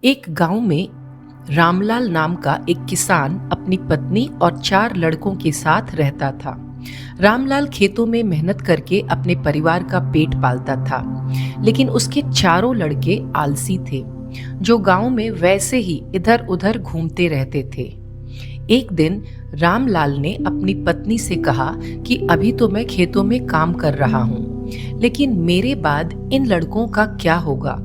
एक गांव में रामलाल नाम का एक किसान अपनी पत्नी और 4 लड़कों के साथ रहता था। रामलाल खेतों में मेहनत करके अपने परिवार का पेट पालता था, लेकिन उसके चारों लड़के आलसी थे, जो गांव में वैसे ही इधर उधर घूमते रहते थे। एक दिन रामलाल ने अपनी पत्नी से कहा कि अभी तो मैं खेतों में काम कर रहा हूँ, लेकिन मेरे बाद इन लड़कों का क्या होगा?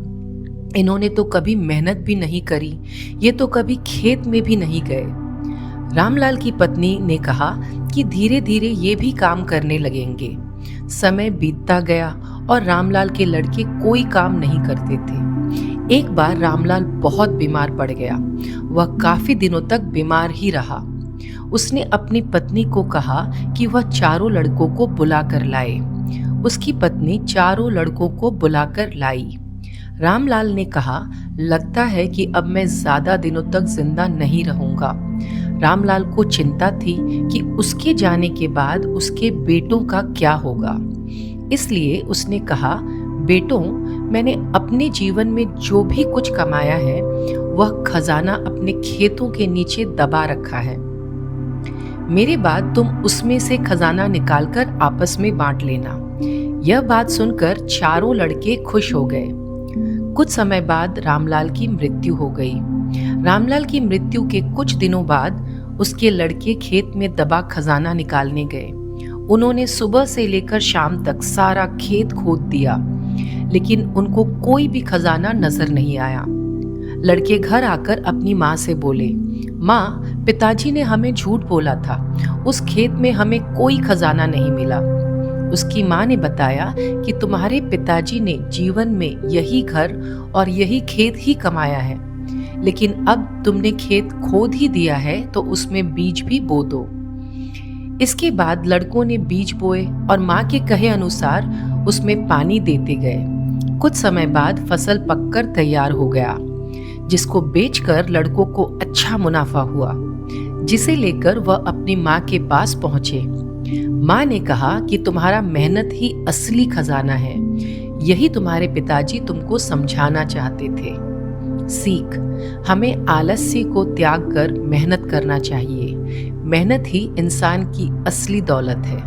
इन्होंने तो कभी मेहनत भी नहीं करी, ये तो कभी खेत में भी नहीं गए। रामलाल की पत्नी ने कहा कि धीरे धीरे ये भी काम करने लगेंगे। समय बीतता गया और रामलाल के लड़के कोई काम नहीं करते थे। एक बार रामलाल बहुत बीमार पड़ गया। वह काफी दिनों तक बीमार ही रहा। उसने अपनी पत्नी को कहा कि वह चारों लड़कों को बुलाकर लाए। उसकी पत्नी चारों लड़कों को बुलाकर लाई। रामलाल ने कहा, लगता है कि अब मैं ज्यादा दिनों तक जिंदा नहीं रहूंगा। रामलाल को चिंता थी कि उसके जाने के बाद उसके बेटों का क्या होगा। इसलिए उसने कहा, बेटों, मैंने अपने जीवन में जो भी कुछ कमाया है वह खजाना अपने खेतों के नीचे दबा रखा है। मेरे बाद तुम उसमें से खजाना निकालकर आपस में बांट लेना। यह बात सुनकर चारों लड़के खुश हो गए। कुछ समय बाद रामलाल की मृत्यु हो गई। रामलाल की मृत्यु के कुछ दिनों बाद उसके लड़के खेत में दबा खजाना निकालने गए। उन्होंने सुबह से लेकर शाम तक सारा खेत खोद दिया, लेकिन उनको कोई भी खजाना नजर नहीं आया। लड़के घर आकर अपनी माँ से बोले, माँ, पिताजी ने हमें झूठ बोला था, उस खेत में हमें कोई खजाना नहीं मिला। उसकी माँ ने बताया कि तुम्हारे पिताजी ने जीवन में यही घर और यही खेत ही कमाया है, लेकिन अब तुमने खेत खोद ही दिया है तो उसमें बीज भी बो दो। इसके बाद लड़कों ने बीज बोए और माँ के कहे अनुसार उसमें पानी देते गए। कुछ समय बाद फसल पककर तैयार हो गया, जिसको बेचकर लड़कों को अच्छा मुनाफा हुआ, जिसे लेकर वह अपनी माँ के पास पहुंचे। माँ ने कहा कि तुम्हारा मेहनत ही असली खजाना है, यही तुम्हारे पिताजी तुमको समझाना चाहते थे। सीख, हमें आलस्य को त्याग कर मेहनत करना चाहिए। मेहनत ही इंसान की असली दौलत है।